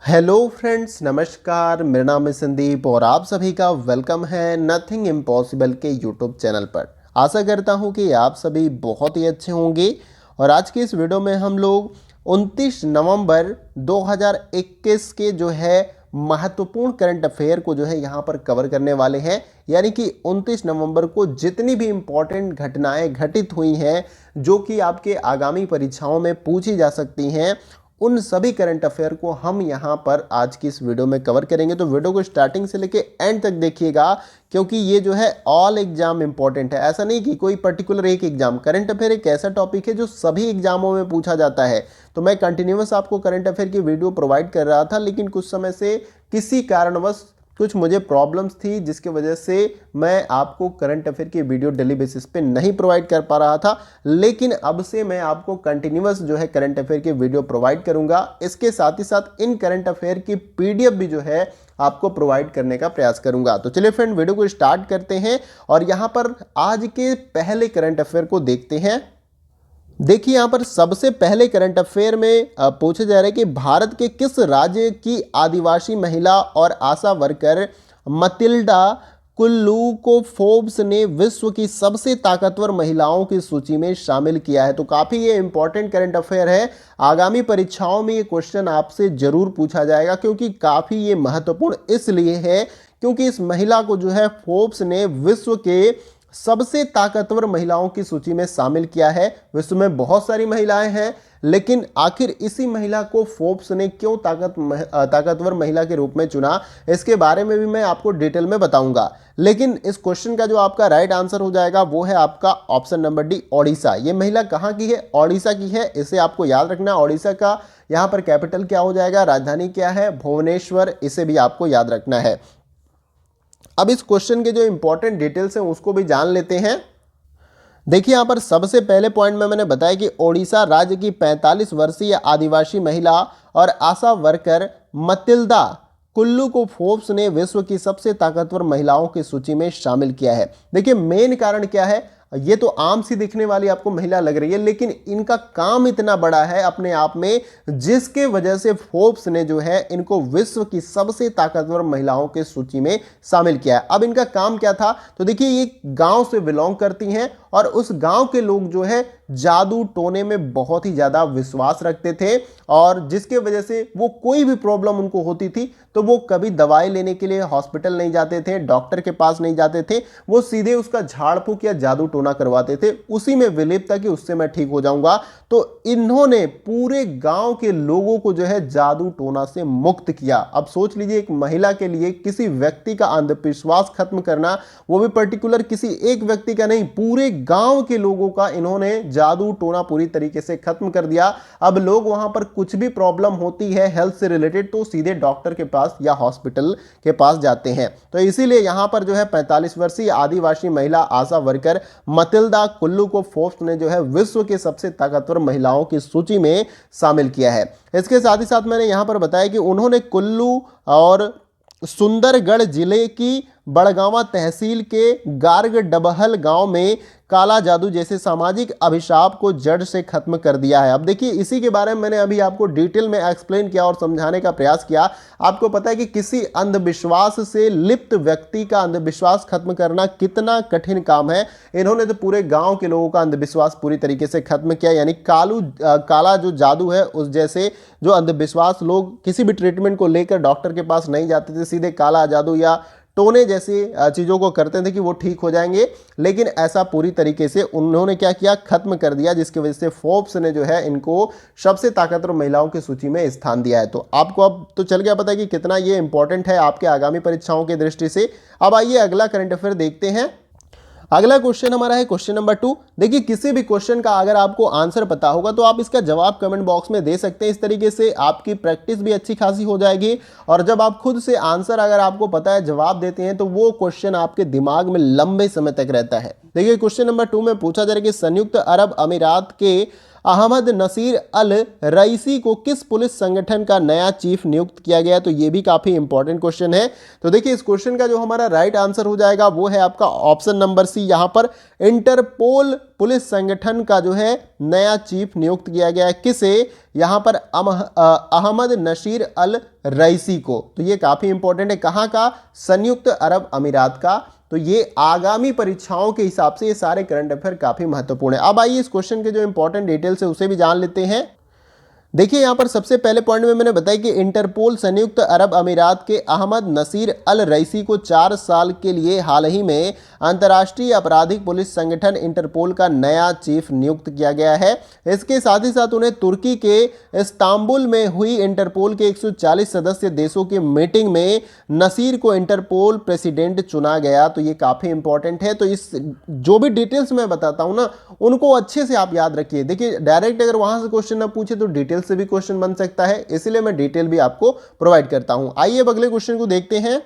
Hello friends, नमस्कार। मेरा नाम है संदीप और आप सभी का वेलकम है नथिंग इम्पॉसिबल के यूट्यूब चैनल पर। आशा करता हूं कि आप सभी बहुत ही अच्छे होंगे। और आज की इस वीडियो में हम लोग 29 नवंबर 2021 के जो है महत्वपूर्ण करंट अफेयर को जो है यहाँ पर कवर करने वाले हैं। यानी कि 29 नवंबर को जितनी भी इम्पॉर्टेंट घटनाएं घटित हुई हैं जो कि आपके आगामी परीक्षाओं में पूछी जा सकती हैं, उन सभी करंट अफेयर को हम यहाँ पर आज की इस वीडियो में कवर करेंगे। तो वीडियो को स्टार्टिंग से लेके एंड तक देखिएगा, क्योंकि ये जो है ऑल एग्जाम इंपॉर्टेंट है। ऐसा नहीं कि कोई पर्टिकुलर एक एग्जाम। करंट अफेयर एक ऐसा टॉपिक है जो सभी एग्जामों में पूछा जाता है। तो मैं कंटिन्यूअस आपको करंट अफेयर की वीडियो प्रोवाइड कर रहा था, लेकिन कुछ समय से किसी कारणवश कुछ मुझे प्रॉब्लम्स थी, जिसकी वजह से मैं आपको करंट अफेयर की वीडियो डेली बेसिस पे नहीं प्रोवाइड कर पा रहा था। लेकिन अब से मैं आपको कंटिन्यूअस जो है करंट अफेयर की वीडियो प्रोवाइड करूंगा। इसके साथ ही साथ इन करंट अफेयर की पीडीएफ भी जो है आपको प्रोवाइड करने का प्रयास करूंगा। तो चलिए फ्रेंड, वीडियो को स्टार्ट करते हैं और यहां पर आज के पहले करंट अफेयर को देखते हैं। देखिए, यहाँ पर सबसे पहले करंट अफेयर में पूछा जा रहा है कि भारत के किस राज्य की आदिवासी महिला और आशा वर्कर मतिल्डा कुल्लू को फोर्ब्स ने विश्व की सबसे ताकतवर महिलाओं की सूची में शामिल किया है। तो काफ़ी ये इंपॉर्टेंट करंट अफेयर है। आगामी परीक्षाओं में ये क्वेश्चन आपसे जरूर पूछा जाएगा, क्योंकि काफ़ी ये महत्वपूर्ण इसलिए है क्योंकि इस महिला को जो है फोर्ब्स ने विश्व के सबसे ताकतवर महिलाओं की सूची में शामिल किया है। विश्व में बहुत सारी महिलाएं हैं, लेकिन आखिर इसी महिला को फोर्ब्स ने क्यों ताकतवर महिला के रूप में चुना, इसके बारे में भी मैं आपको डिटेल में बताऊंगा। लेकिन इस क्वेश्चन का जो आपका राइट आंसर हो जाएगा वो है आपका ऑप्शन नंबर डी, ओडिशा। ये महिला कहाँ की है? ओडिशा की है। इसे आपको याद रखना। ओडिशा का यहाँ पर कैपिटल क्या हो जाएगा, राजधानी क्या है? भुवनेश्वर। इसे भी आपको याद रखना है। अब इस क्वेश्चन के जो इंपॉर्टेंट डिटेल्स हैं उसको भी जान लेते हैं। देखिए, यहां पर सबसे पहले पॉइंट में मैंने बताया कि ओडिशा राज्य की 45 वर्षीय आदिवासी महिला और आशा वर्कर मतिल्दा कुल्लू को फोर्ब्स ने विश्व की सबसे ताकतवर महिलाओं की सूची में शामिल किया है। देखिए, मेन कारण क्या है? ये तो आम सी दिखने वाली आपको महिला लग रही है, लेकिन इनका काम इतना बड़ा है अपने आप में, जिसके वजह से फोर्ब्स ने जो है इनको विश्व की सबसे ताकतवर महिलाओं के सूची में शामिल किया है। अब इनका काम क्या था? तो देखिए, ये गांव से बिलोंग करती हैं और उस गांव के लोग जो है जादू टोने में बहुत ही ज्यादा विश्वास रखते थे, और जिसके वजह से वो कोई भी प्रॉब्लम उनको होती थी तो वो कभी दवाई लेने के लिए हॉस्पिटल नहीं जाते थे, डॉक्टर के पास नहीं जाते थे। वो सीधे उसका झाड़ फूक या जादू टोना करवाते थे। उसी में बिलीव था कि उससे मैं ठीक हो जाऊंगा। तो इन्होंने पूरे गांव के लोगों को जो है जादू टोना से मुक्त किया। अब सोच लीजिए, एक महिला के लिए किसी व्यक्ति का अंधविश्वास खत्म करना, वो भी पर्टिकुलर किसी एक व्यक्ति का नहीं, पूरे गांव के लोगों का इन्होंने जादू टोना पूरी तरीके से खत्म कर दिया। अब लोग वहां पर कुछ भी प्रॉब्लम होती है हेल्थ से रिलेटेड तो सीधे डॉक्टर के पास या हॉस्पिटल के पास जाते हैं। तो इसीलिए यहां पर जो है 45 वर्षीय आदिवासी महिला आशा वर्कर मतिल्दा कुल्लू को फोर्ब्स ने जो है विश्व के सबसे ताकतवर महिलाओं की सूची में शामिल किया है। इसके साथ ही साथ मैंने यहां पर बताया कि उन्होंने कुल्लू और सुंदरगढ़ जिले की बड़गांवा तहसील के गार्ग डबहल गांव में काला जादू जैसे सामाजिक अभिशाप को जड़ से खत्म कर दिया है। अब देखिए, इसी के बारे में मैंने अभी आपको डिटेल में एक्सप्लेन किया और समझाने का प्रयास किया। आपको पता है कि किसी अंधविश्वास से लिप्त व्यक्ति का अंधविश्वास खत्म करना कितना कठिन काम है। इन्होंने तो पूरे गांव के लोगों का अंधविश्वास पूरी तरीके से खत्म किया। यानी काला जो जादू है उस जैसे जो अंधविश्वास, लोग किसी भी ट्रीटमेंट को लेकर डॉक्टर के पास नहीं जाते थे, सीधे काला जादू या टोने जैसी चीज़ों को करते थे कि वो ठीक हो जाएंगे, लेकिन ऐसा पूरी तरीके से उन्होंने क्या किया, खत्म कर दिया, जिसकी वजह से फोर्ब्स ने जो है इनको सबसे ताकतवर महिलाओं की सूची में स्थान दिया है। तो आपको अब तो चल गया पता है कि कितना ये इंपॉर्टेंट है आपके आगामी परीक्षाओं की दृष्टि से। अब आइए अगला करंट अफेयर देखते हैं। अगला क्वेश्चन हमारा है क्वेश्चन नंबर 2। देखिए, किसी भी क्वेश्चन का अगर आपको आंसर पता होगा तो आप इसका जवाब कमेंट बॉक्स में दे सकते हैं। इस तरीके से आपकी प्रैक्टिस भी अच्छी खासी हो जाएगी, और जब आप खुद से आंसर अगर आपको पता है, जवाब देते हैं, तो वो क्वेश्चन आपके दिमाग में लंबे समय तक रहता है। देखिए क्वेश्चन नंबर 2 में पूछा जा रहा है कि संयुक्त अरब अमीरात के अहमद नसीर अल रईसी को किस पुलिस संगठन का नया चीफ नियुक्त किया गया, तो ये भी काफी इंपॉर्टेंट क्वेश्चन है। तो देखिए इस क्वेश्चन का जो हमारा राइट आंसर हो जाएगा वो है आपका ऑप्शन नंबर सी, यहां पर इंटरपोल पुलिस संगठन का जो है नया चीफ नियुक्त किया गया है। किसे? यहां पर अहमद नसीर अल रईसी को। तो ये काफी इंपॉर्टेंट है। कहां का? संयुक्त अरब अमीरात का। तो ये आगामी परीक्षाओं के हिसाब से ये सारे करंट अफेयर काफी महत्वपूर्ण है। अब आइए इस क्वेश्चन के जो इंपॉर्टेंट डिटेल्स है उसे भी जान लेते हैं। देखिए यहां पर सबसे पहले पॉइंट में मैंने बताया कि इंटरपोल संयुक्त अरब अमीरात के अहमद नसीर अल रईसी को 4 साल के लिए हाल ही में अंतर्राष्ट्रीय आपराधिक पुलिस संगठन इंटरपोल का नया चीफ नियुक्त किया गया है। इसके साथ ही साथ उन्हें तुर्की के इस्तांबुल में हुई इंटरपोल के 140 सदस्य देशों की मीटिंग में नसीर को इंटरपोल प्रेसिडेंट चुना गया। तो ये काफी इंपॉर्टेंट है। तो इस जो भी डिटेल्स मैं बताता हूं ना उनको अच्छे से आप याद रखिए। देखिए डायरेक्ट अगर वहां से क्वेश्चन ना पूछे तो डिटेल से भी क्वेश्चन बन सकता है, इसलिए मैं डिटेल भी आपको प्रोवाइड करता हूं। आइए अब अगले क्वेश्चन को देखते हैं।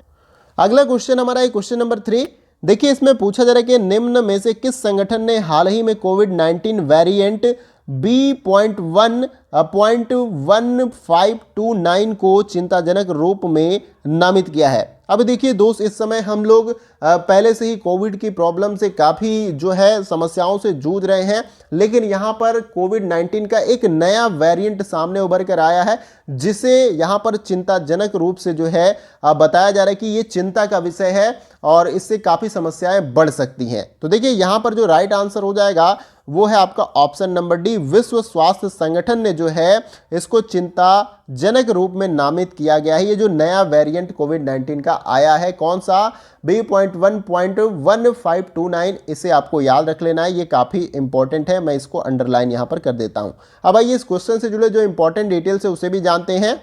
अगला क्वेश्चन हमारा है क्वेश्चन नंबर 3। देखिए इसमें पूछा जा रहा है कि निम्न में से किस संगठन ने हाल ही में कोविड-19 वेरिएंट B.1.1529 को चिंताजनक रूप में नामित किया है। अब देखिए दोस्त, इस समय हम लोग पहले से ही कोविड की प्रॉब्लम से काफ़ी जो है समस्याओं से जूझ रहे हैं, लेकिन यहाँ पर कोविड-19 का एक नया वेरिएंट सामने उभर कर आया है जिसे यहाँ पर चिंताजनक रूप से जो है बताया जा रहा है कि ये चिंता का विषय है और इससे काफ़ी समस्याएं बढ़ सकती हैं। तो देखिए यहाँ पर जो राइट आंसर हो जाएगा वो है आपका ऑप्शन नंबर डी। विश्व स्वास्थ्य संगठन ने जो है इसको चिंताजनक रूप में नामित किया गया है। ये जो नया वेरिएंट कोविड-19 का आया है, कौन सा? B.1.1529, इसे आपको याद रख लेना है। ये काफ़ी इंपॉर्टेंट है, मैं इसको अंडरलाइन यहाँ पर कर देता हूँ। अब आइए इस क्वेश्चन से जुड़े जो इंपॉर्टेंट डिटेल्स है उसे भी जानते हैं।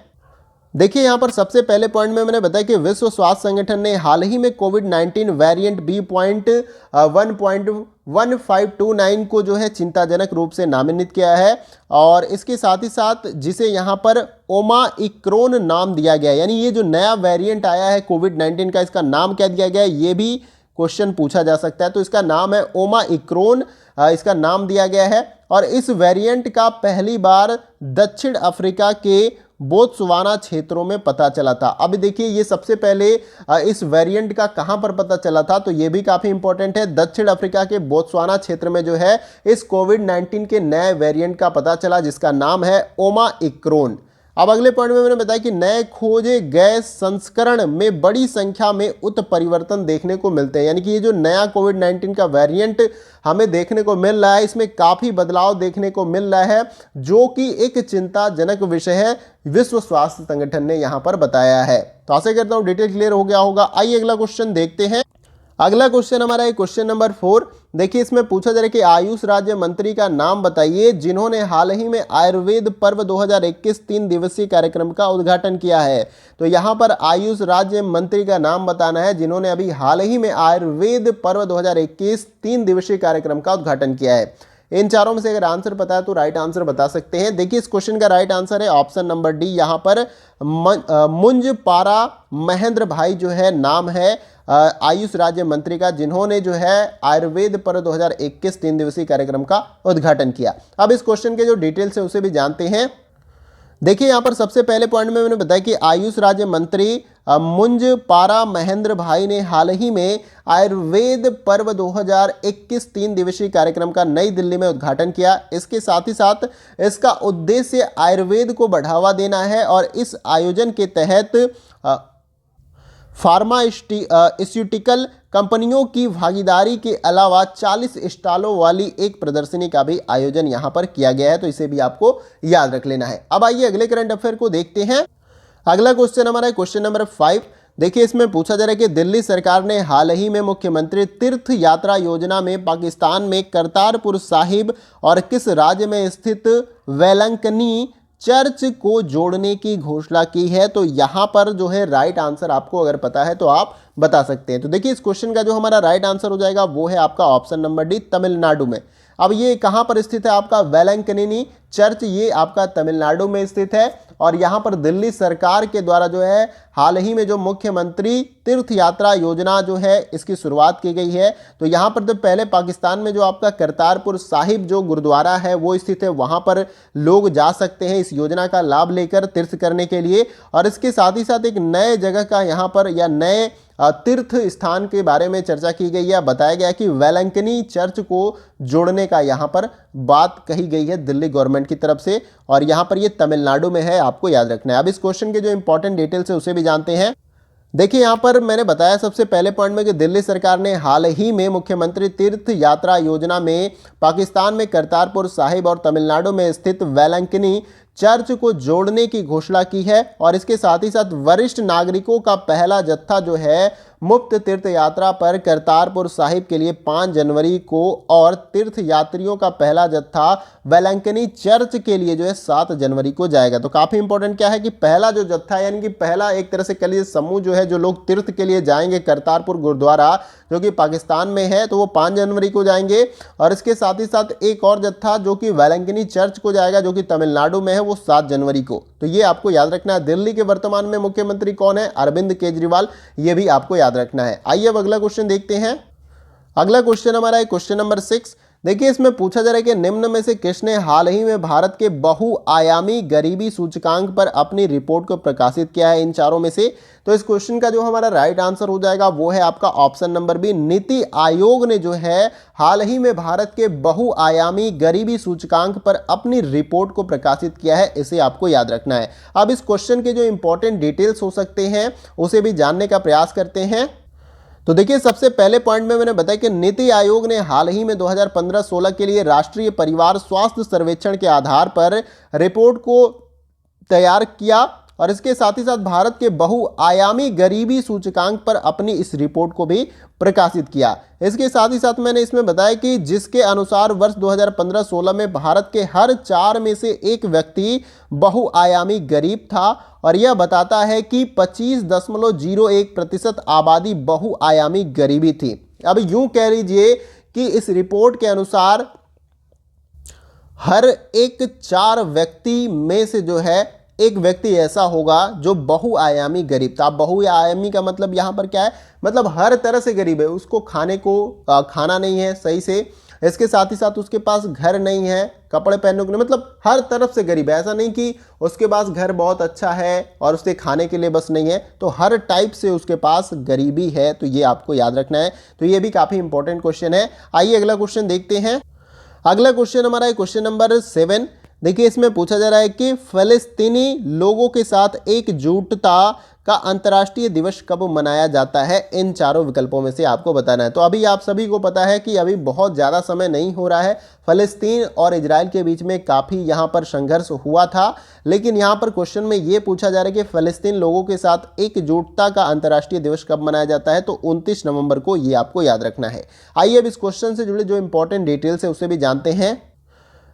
देखिए यहाँ पर सबसे पहले पॉइंट में मैंने बताया कि विश्व स्वास्थ्य संगठन ने हाल ही में कोविड-19 वेरिएंट B.1.1529 को जो है चिंताजनक रूप से नामित किया है और इसके साथ ही साथ जिसे यहाँ पर ओमाइक्रोन नाम दिया गया है। यानी ये जो नया वेरिएंट आया है कोविड-19 का, इसका नाम क्या दिया गया है ये भी क्वेश्चन पूछा जा सकता है। तो इसका नाम है ओमाइक्रोन, इसका नाम दिया गया है और इस वेरिएंट का पहली बार दक्षिण अफ्रीका के बोत्सवाना क्षेत्रों में पता चला था। अब देखिए ये सबसे पहले इस वेरिएंट का कहां पर पता चला था, तो ये भी काफी इंपॉर्टेंट है। दक्षिण अफ्रीका के बोत्सवाना क्षेत्र में जो है इस कोविड-19 के नए वेरिएंट का पता चला जिसका नाम है ओमाइक्रोन। अब अगले पॉइंट में मैंने बताया कि नए खोजे गए संस्करण में बड़ी संख्या में उत्परिवर्तन देखने को मिलते हैं। यानी कि ये जो नया कोविड-19 का वेरिएंट हमें देखने को मिल रहा है इसमें काफ़ी बदलाव देखने को मिल रहा है जो कि एक चिंताजनक विषय है, विश्व स्वास्थ्य संगठन ने यहाँ पर बताया है। तो आशा करता हूँ डिटेल क्लियर हो गया होगा। आइए अगला क्वेश्चन देखते हैं। अगला क्वेश्चन हमारा है क्वेश्चन नंबर 4। देखिए इसमें पूछा जा रहा है कि आयुष राज्य मंत्री का नाम बताइए जिन्होंने हाल ही में आयुर्वेद पर्व 2021 3 दिवसीय कार्यक्रम का उद्घाटन किया है। तो यहाँ पर आयुष राज्य मंत्री का नाम बताना है जिन्होंने अभी हाल ही में आयुर्वेद पर्व 2021 3 दिवसीय कार्यक्रम का उद्घाटन किया है। इन चारों में से अगर आंसर पता है तो राइट आंसर बता सकते हैं। देखिए इस क्वेश्चन का राइट आंसर है ऑप्शन नंबर डी। यहाँ पर मुंज पारा महेंद्र भाई जो है नाम है आयुष राज्य मंत्री का, जिन्होंने जो है आयुर्वेद पर्व 2021 3 दिवसीय कार्यक्रम का उद्घाटन किया। अब इस क्वेश्चन के जो डिटेल्स है उसे भी जानते हैं। देखिए यहाँ पर सबसे पहले पॉइंट में मैंने बताया कि आयुष राज्य मंत्री मुंज पारा महेंद्र भाई ने हाल ही में आयुर्वेद पर्व 2021 3 दिवसीय कार्यक्रम का नई दिल्ली में उद्घाटन किया। इसके साथ ही साथ इसका उद्देश्य आयुर्वेद को बढ़ावा देना है और इस आयोजन के तहत फार्मास्यूटिकल कंपनियों की भागीदारी के अलावा 40 स्टॉलों वाली एक प्रदर्शनी का भी आयोजन यहां पर किया गया है। तो इसे भी आपको याद रख लेना है। अब आइए अगले करंट अफेयर को देखते हैं। अगला क्वेश्चन हमारा है क्वेश्चन नंबर 5। देखिए इसमें पूछा जा रहा है कि दिल्ली सरकार ने हाल ही में मुख्यमंत्री तीर्थ यात्रा योजना में पाकिस्तान में करतारपुर साहिब और किस राज्य में स्थित वेलंकनी चर्च को जोड़ने की घोषणा की है। तो यहां पर जो है राइट आंसर आपको अगर पता है तो आप बता सकते हैं। तो देखिए इस क्वेश्चन का जो हमारा राइट आंसर हो जाएगा वो है आपका ऑप्शन नंबर डी, तमिलनाडु में। अब ये कहां पर स्थित है आपका वेलंकनी चर्च, ये आपका तमिलनाडु में स्थित है और यहाँ पर दिल्ली सरकार के द्वारा जो है हाल ही में जो मुख्यमंत्री तीर्थ यात्रा योजना जो है इसकी शुरुआत की गई है। तो यहाँ पर तो पहले पाकिस्तान में जो आपका करतारपुर साहिब जो गुरुद्वारा है वो स्थित है, वहाँ पर लोग जा सकते हैं इस योजना का लाभ लेकर तीर्थ करने के लिए। और इसके साथ ही साथ एक नए जगह का यहाँ पर या नए तीर्थ स्थान के बारे में चर्चा की गई है। बताया गया कि वेलंकनी चर्च को जोड़ने का यहाँ पर बात कही गई है दिल्ली गवर्नमेंट की तरफ से, और यहाँ पर ये तमिलनाडु में है, आपको याद रखना है। अब इस क्वेश्चन के जो इंपॉर्टेंट डिटेल्स है उसे भी जानते हैं। देखिए यहाँ पर मैंने बताया सबसे पहले पॉइंट में कि दिल्ली सरकार ने हाल ही में मुख्यमंत्री तीर्थ यात्रा योजना में पाकिस्तान में करतारपुर साहिब और तमिलनाडु में स्थित वेलंकनी चर्च को जोड़ने की घोषणा की है। और इसके साथ ही साथ वरिष्ठ नागरिकों का पहला जत्था जो है मुफ्त तीर्थ यात्रा पर करतारपुर साहिब के लिए 5 जनवरी को, और तीर्थ यात्रियों का पहला जत्था वेलंकनी चर्च के लिए जो है 7 जनवरी को जाएगा। तो काफी इंपॉर्टेंट क्या है कि पहला जो जत्था है यानी कि पहला एक तरह से कह लीजिए समूह जो है जो लोग तीर्थ के लिए जाएंगे करतारपुर गुरुद्वारा जो कि पाकिस्तान में है, तो वो 5 जनवरी को जाएंगे। और इसके साथ ही साथ एक और जत्था जो कि वेलंकनी चर्च को जाएगा जो कि तमिलनाडु में है, वो 7 जनवरी को। तो ये आपको याद रखना है। दिल्ली के वर्तमान में मुख्यमंत्री कौन है? अरविंद केजरीवाल, ये भी आपको याद रखना है। आइए अब अगला क्वेश्चन देखते हैं। अगला क्वेश्चन हमारा है क्वेश्चन नंबर 6। देखिए इसमें पूछा जा रहा है कि निम्न में से किसने हाल ही में भारत के बहुआयामी गरीबी सूचकांक पर अपनी रिपोर्ट को प्रकाशित किया है इन चारों में से। तो इस क्वेश्चन का जो हमारा राइट आंसर हो जाएगा वो है आपका option number B. NITI Aayog ने जो है हाल ही में भारत के बहुआयामी गरीबी सूचकांक पर अपनी रिपोर्ट को प्रकाशित किया है, इसे आपको याद रखना है। अब इस क्वेश्चन के जो इंपॉर्टेंट डिटेल्स हो सकते हैं उसे भी जानने का प्रयास करते हैं। तो देखिए सबसे पहले पॉइंट में मैंने बताया कि नीति आयोग ने हाल ही में 2015-16 के लिए राष्ट्रीय परिवार स्वास्थ्य सर्वेक्षण के आधार पर रिपोर्ट को तैयार किया, और इसके साथ ही साथ भारत के बहुआयामी गरीबी सूचकांक पर अपनी इस रिपोर्ट को भी प्रकाशित किया। इसके साथ ही साथ मैंने इसमें बताया कि जिसके अनुसार वर्ष 2015-16 में भारत के हर 4 में से 1 व्यक्ति बहुआयामी गरीब था, और यह बताता है कि 25.01% आबादी बहुआयामी गरीबी थी। अब यूं कह लीजिए कि इस रिपोर्ट के अनुसार हर एक 4 व्यक्ति में से जो है एक व्यक्ति ऐसा होगा जो बहुआयामी गरीब था। बहुआयामी का मतलब यहाँ पर क्या है? मतलब हर तरह से गरीब है, उसको खाने को खाना नहीं है सही से, इसके साथ ही साथ उसके पास घर नहीं है, कपड़े पहनने को नहीं, मतलब हर तरफ से गरीब है। ऐसा नहीं कि उसके पास घर बहुत अच्छा है और उसके खाने के लिए बस नहीं है, तो हर टाइप से उसके पास गरीबी है। तो ये आपको याद रखना है। तो ये भी काफ़ी इंपॉर्टेंट क्वेश्चन है। आइए अगला क्वेश्चन देखते हैं। अगला क्वेश्चन हमारा है क्वेश्चन नंबर 7। देखिए इसमें पूछा जा रहा है कि फ़लस्तीनी लोगों के साथ एकजुटता का अंतर्राष्ट्रीय दिवस कब मनाया जाता है? इन चारों विकल्पों में से आपको बताना है। तो अभी आप सभी को पता है कि अभी बहुत ज़्यादा समय नहीं हो रहा है। फ़लस्तीन और इजराइल के बीच में काफ़ी यहाँ पर संघर्ष हुआ था, लेकिन यहाँ पर क्वेश्चन में ये पूछा जा रहा है कि फ़लस्तीन लोगों के साथ एकजुटता का अंतर्राष्ट्रीय दिवस कब मनाया जाता है? तो 29 नवंबर को, ये आपको याद रखना है। आइए अब इस क्वेश्चन से जुड़े जो इंपॉर्टेंट डिटेल्स है उसे भी जानते हैं।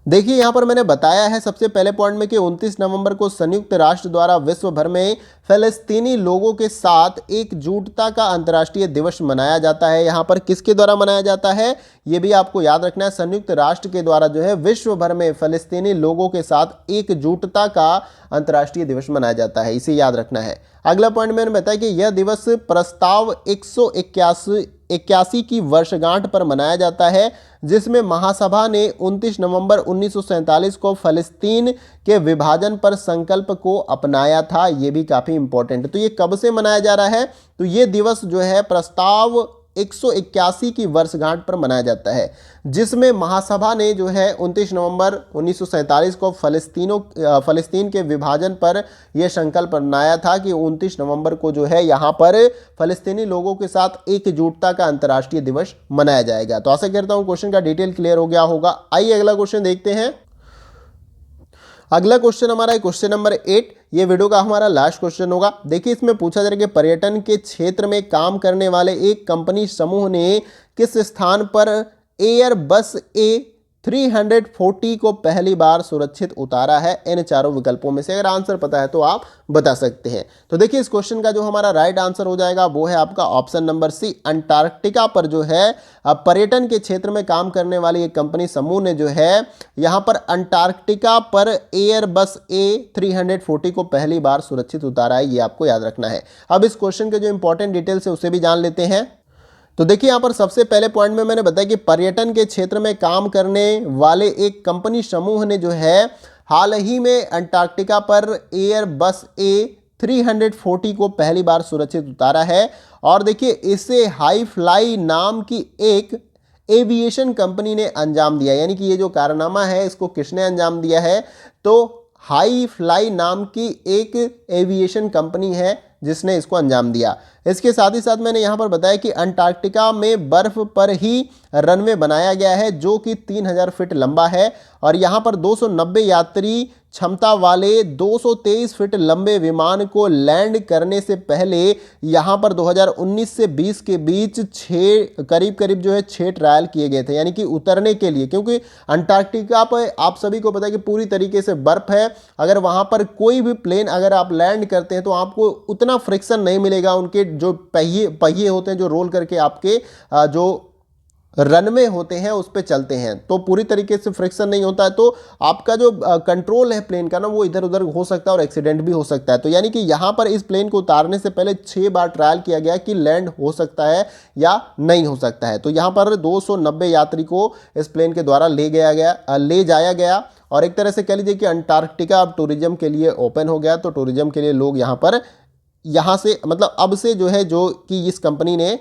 देखिए यहाँ पर मैंने बताया है सबसे पहले पॉइंट में कि 29 नवंबर को संयुक्त राष्ट्र द्वारा विश्व भर में फ़लस्तीनी लोगों के साथ एकजुटता का अंतर्राष्ट्रीय दिवस मनाया जाता है। यहाँ पर किसके द्वारा मनाया जाता है ये भी आपको याद रखना है। संयुक्त राष्ट्र के द्वारा जो है विश्व भर में फ़लस्तीनी लोगों के साथ एकजुटता का अंतर्राष्ट्रीय दिवस मनाया जाता है, इसे याद रखना है। अगला पॉइंट मैंने बताया कि यह दिवस प्रस्ताव 181 की वर्षगांठ पर मनाया जाता है, जिसमें महासभा ने 29 नवंबर 1947 को फ़लस्तीन के विभाजन पर संकल्प को अपनाया था। ये भी काफ़ी इंपॉर्टेंट है। तो ये कब से मनाया जा रहा है? तो ये दिवस जो है प्रस्ताव 181 की वर्षगांठ पर मनाया जाता है, जिसमें महासभा ने जो है 29 नवंबर 1947 को फ़लस्तीन के विभाजन पर यह संकल्प बनाया था कि 29 नवंबर को जो है यहाँ पर फ़लस्तीनी लोगों के साथ एकजुटता का अंतर्राष्ट्रीय दिवस मनाया जाएगा। तो आशा करता हूँ क्वेश्चन का डिटेल क्लियर हो गया होगा। आइए अगला क्वेश्चन देखते हैं। अगला क्वेश्चन हमारा है क्वेश्चन नंबर 8। ये वीडियो का हमारा लास्ट क्वेश्चन होगा। देखिए इसमें पूछा जा रहा है कि पर्यटन के क्षेत्र में काम करने वाले एक कंपनी समूह ने किस स्थान पर एयरबस 340 को पहली बार सुरक्षित उतारा है? इन चारों विकल्पों में से अगर आंसर पता है तो आप बता सकते हैं। तो देखिए इस क्वेश्चन का जो हमारा राइट आंसर हो जाएगा वो है आपका ऑप्शन नंबर सी, अंटार्कटिका पर जो है पर्यटन के क्षेत्र में काम करने वाली एक कंपनी समूह ने जो है यहां पर अंटार्कटिका पर एयरबस A340 को पहली बार सुरक्षित उतारा है, ये आपको याद रखना है। अब इस क्वेश्चन के जो इंपॉर्टेंट डिटेल्स है उसे भी जान लेते हैं। तो देखिए यहाँ पर सबसे पहले पॉइंट में मैंने बताया कि पर्यटन के क्षेत्र में काम करने वाले एक कंपनी समूह ने जो है हाल ही में अंटार्कटिका पर एयरबस A340 को पहली बार सुरक्षित उतारा है। और देखिए इसे हाई फ्लाई नाम की एक एविएशन कंपनी ने अंजाम दिया, यानी कि ये जो कारनामा है इसको किसने अंजाम दिया है? तो हाई फ्लाई नाम की एक एविएशन कंपनी है जिसने इसको अंजाम दिया। इसके साथ ही साथ मैंने यहाँ पर बताया कि अंटार्कटिका में बर्फ पर ही रनवे बनाया गया है जो कि 3000 फीट लंबा है और यहाँ पर 290 यात्री क्षमता वाले 223 फीट लंबे विमान को लैंड करने से पहले यहाँ पर 2019 से 20 के बीच करीब जो है 6 ट्रायल किए गए थे, यानी कि उतरने के लिए, क्योंकि अंटार्कटिका पर आप सभी को पता है कि पूरी तरीके से बर्फ है। अगर वहाँ पर कोई भी प्लेन अगर आप लैंड करते हैं तो आपको उतना फ्रिक्शन नहीं मिलेगा, उनके जो पहिए होते हैं जो रोल करके आपके जो रनवे होते हैं उस पे चलते हैं, तो पूरी तरीके से फ्रिक्शन नहीं होता है, तो आपका जो कंट्रोल है प्लेन का ना वो इधर उधर हो सकता है और एक्सीडेंट भी हो सकता है। तो यानी कि यहाँ पर इस प्लेन को उतारने से पहले 6 बार ट्रायल किया गया कि लैंड हो सकता है या नहीं हो सकता है। तो यहाँ पर 290 यात्री को इस प्लेन के द्वारा ले जाया गया और एक तरह से कह लीजिए कि अंटार्कटिका अब टूरिज्म के लिए ओपन हो गया। तो टूरिज्म के लिए लोग यहाँ से मतलब अब से जो है जो कि इस कंपनी ने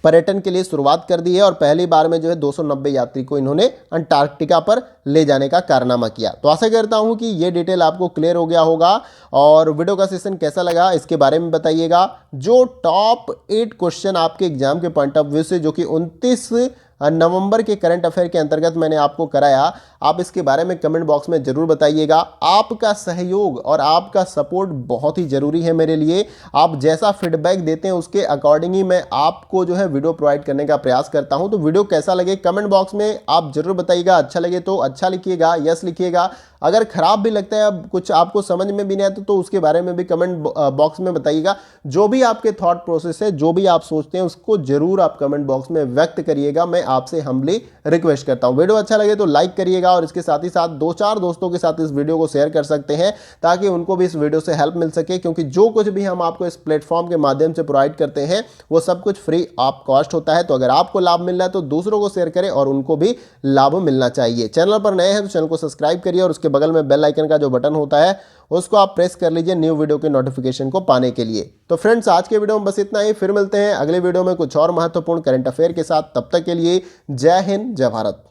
पर्यटन के लिए शुरुआत कर दी है और पहली बार में जो है 290 यात्री को इन्होंने अंटार्कटिका पर ले जाने का कारनामा किया। तो आशा करता हूं कि ये डिटेल आपको क्लियर हो गया होगा और वीडियो का सेशन कैसा लगा इसके बारे में बताइएगा। जो टॉप 8 क्वेश्चन आपके एग्जाम के पॉइंट ऑफ व्यू से जो कि 29 नवंबर के करंट अफेयर के अंतर्गत मैंने आपको कराया, आप इसके बारे में कमेंट बॉक्स में जरूर बताइएगा। आपका सहयोग और आपका सपोर्ट बहुत ही जरूरी है मेरे लिए। आप जैसा फीडबैक देते हैं उसके अकॉर्डिंग ही मैं आपको जो है वीडियो प्रोवाइड करने का प्रयास करता हूं। तो वीडियो कैसा लगे कमेंट बॉक्स में आप जरूर बताइएगा। अच्छा लगे तो अच्छा लिखिएगा, यस लिखिएगा। अगर खराब भी लगता है, अब कुछ आपको समझ में भी नहीं आता तो उसके बारे में भी कमेंट बॉक्स में बताइएगा। जो भी आपके थॉट प्रोसेस है, जो भी आप सोचते हैं उसको जरूर आप कमेंट बॉक्स में व्यक्त करिएगा। मैं आपसे हम्बली रिक्वेस्ट करता हूं। वीडियो अच्छा लगे तो लाइक करिएगा और इसके साथ ही साथ 2-4 दोस्तों के साथ इस वीडियो को शेयर कर सकते हैं ताकि उनको भी इस वीडियो से हेल्प मिल सके, क्योंकि जो कुछ भी हम आपको इस प्लेटफॉर्म के माध्यम से प्रोवाइड करते हैं वो सब कुछ फ्री ऑफ कॉस्ट होता है। तो अगर आपको लाभ मिल रहा है तो दूसरों को शेयर करें और उनको भी लाभ मिलना चाहिए। चैनल पर नए हैं तो चैनल को सब्सक्राइब करिए और उसके बगल में बेल आइकन का जो बटन होता है उसको आप प्रेस कर लीजिए न्यू वीडियो के नोटिफिकेशन को पाने के लिए। तो फ्रेंड्स आज के वीडियो में बस इतना ही, फिर मिलते हैं अगले वीडियो में कुछ और महत्वपूर्ण करंट अफेयर के साथ। तब तक के लिए जय हिंद, जय भारत।